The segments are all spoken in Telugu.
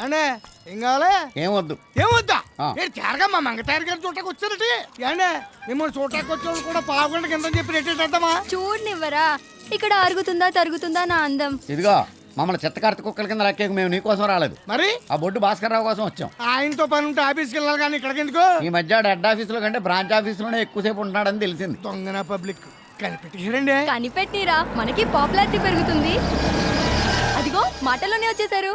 ఏండే ఏం కావాలి? ఏమొద్దు. ఏమొద్దా? తేరగా మా మంగతారి గారు చూడటానికి వచ్చారటి. ఏండే మిమ్మల్ని చూడటానికి వచ్చే కూడా పావుగంట కింద చెప్పి రేటేద్దామా? చూడనివ్వరా? ఇక్కడ అరుగుతుందా తరుగుతుందా నా అందం? ఇదిగో మమ్మల్ని చెత్తకార్త కుక్కల కింద లెక్కేకు మేము నీకోసం రాలేదు. మరి ఆ బొడ్డు భాస్కర్ రావు కోసం వచ్చాం. ఆయనతో పని ఉంటే ఆఫీస్కి వెళ్ళాలి కానీ ఇక్కడికి ఎందుకు? ఈ మధ్య హెడ్ ఆఫీసులో కంటే బ్రాంచ్ ఆఫీసులోనే ఎక్కువసేపు ఉంటున్నాడని తెలిసింది. దొంగన పబ్లిక్ కనిపెట్టిరండి. కనిపెట్టిరా, మనకి పాపులారిటీ పెరుగుతుంది. అదిగో మాటల్లోనే వచ్చేసారు.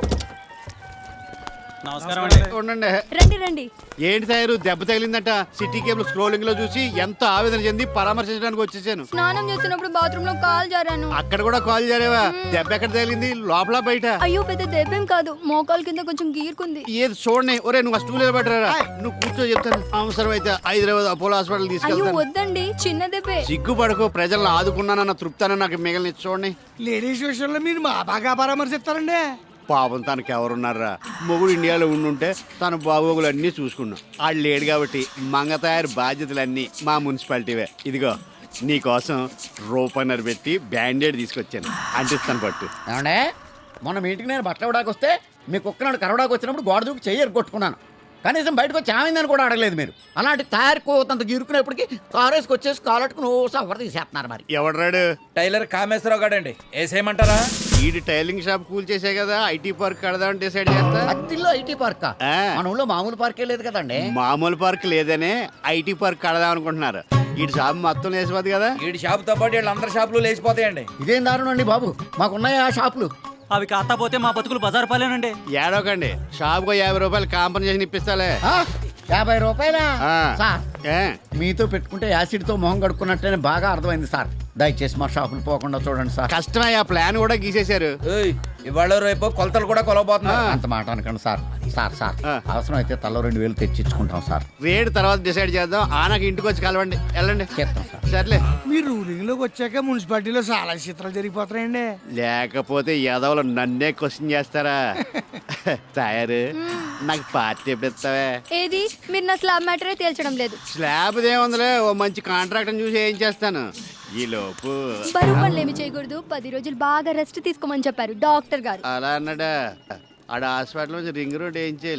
నమస్కారం అండి. ఉండండి. రండి రండి. ఏంటి తయారు దెబ్బ తగిలిందట? సిటీ కేబుల్ స్క్రోలింగ్ లో చూసి ఎంత ఆవేదన చెంది పరామర్శించడానికి వచ్చేసాను. స్నానం చేస్తున్నప్పుడు బాత్రూమ్ లో కాల్ జారాను. అక్కడ కూడా కాల్ చేరేవా? దెబ్బ ఎక్కడ తగిలింది? లోపల బయట? అయ్యో పెద్ద దెబ్బేం కాదు, మోకాలు కింద కొంచెం గీరుకుంది. ఏది చూడండి. ఒరే నువ్వు అಷ್ಟು నిలబెట్టరా, నువ్వు కూర్చో చెప్తాను. అవసరం అయితే హైదరాబాద్ అపోలో హాస్పిటల్ అయ్యో తీసుకెళ్తాను. వద్దండి, చిన్న దెబ్బే. సిగ్గుపడకు, ప్రజలను ఆదుకున్నానన్న తృప్తాన నాకు మిగిలిన చూడండి. లేడీస్ విషయంలో మీరు మా బాగా పరామర్శిస్తారండి. పాపం తనకి ఎవరున్నారా? మొగుడు ఇండియాలో ఉండుంటే తన బాగోగులు అన్నీ చూసుకున్నాం. ఆడు లేడు కాబట్టి మంగతయారు బాధ్యతలన్నీ మా మున్సిపాలిటీవే. ఇదిగో నీకోసం రూపన్నర పెట్టి బ్యాండేడ్ తీసుకొచ్చాను, అంటిస్తాను పట్టు. ఏమండే మొన్న మీటింగ్ నేను బట్టలు ఇవ్వడానికి వస్తే మీ కుక్కనాడు కరవడానికి వచ్చినప్పుడు గోడ దూకి చెయ్యి కొట్టుకున్నాను. కనీసం బయటకు వచ్చి ఏమైందని కూడా అడగలేదు మీరు. అలాంటి తయారు కోతంత గిరుకునేప్పటికి కారు వేసుకొచ్చేసి కాలట్టుకుని ఓ సవర తీసేస్తున్నారు. మరి ఎవడరాడు? టైలర్ కామేశ్వరరావు గాడండి. వేసేయమంటారా? ఈడు టైలింగ్ షాప్ కూల్ చేసే కదా ఐటీ పార్క్ కడదామని డిసైడ్ చేస్తా. అత్తిల్లో ఐటీ పార్క్ ఆ. మన ఊళ్ళో మామూలు పార్కే లేదు కదండి. మామూలు పార్క్ లేదనే ఐటీ పార్క్ కడదాం అనుకుంటున్నారు. ఈడు షాప్ మొత్తం వేసిపోద్ది కదా. వీడి షాపుతో పాటు వీళ్ళందరి షాపులు లేచిపోతాయండి. ఇదేం దారుణం అండి బాబు, మాకున్నాయి ఆ షాపులు. అవి కాకపోతే మా బతుకులు బజారు పాలేనండి. ఏడోకండి, షాప్కు 50 రూపాయలు కాంపన్సేషన్ ఇప్పిస్తాలే. 50 రూపాయలా? ఆ. సార్ ఏ? మీతో పెట్టుకుంటే యాసిడ్తో మొహం కడుక్కున్నట్టేనే బాగా అర్థమైంది సార్. దయచేసి మా షాపులు పోకుండా చూడండి సార్. కష్టమే, ఆ ప్లాన్ కూడా గీసేశారు. ఏయ్, ఇవాళ రేపు కొలతలు కూడా కొలవబోతున్నారు. అంత మాట అనకండి సార్. సార్ సార్ ఆ. అవసరం అయితే తలో 2000 తెచ్చిచ్చుకుంటాం సార్. రేటు తర్వాత డిసైడ్ చేద్దాం. ఆనకి ఇంటికి వచ్చి కలవండి. వెళ్ళండి. చేస్తాం సార్. సర్లే. మీరు రూలింగ్ లోకి వచ్చాక మున్సిపాలిటీలో చాలా చిత్రాలు జరిగిపోతున్నాయండి. లేకపోతే యాదవులు నన్నే క్వశ్చన్ చేస్తారా? తయారు నాకు పార్టీ ఎప్పుడు ఇస్తావే? ఏది, మీరు నా స్లాబ్ మ్యాటరే తేల్చడం లేదు. స్లాబ్ దేముందిలే, ఓ మంచి కాంట్రాక్ట్ చూసి ఏం చేస్తాను. ఈ లోపు బరువు పనులు ఏమి చేయకూడదు, 10 రోజులు బాగా రెస్ట్ తీసుకోమని చెప్పారు డాక్టర్ గారు. అలా అన్నాడా? ఆడ హాస్పిటల్ నుంచి రింగ్ రోడ్ ఏం చేయాలి.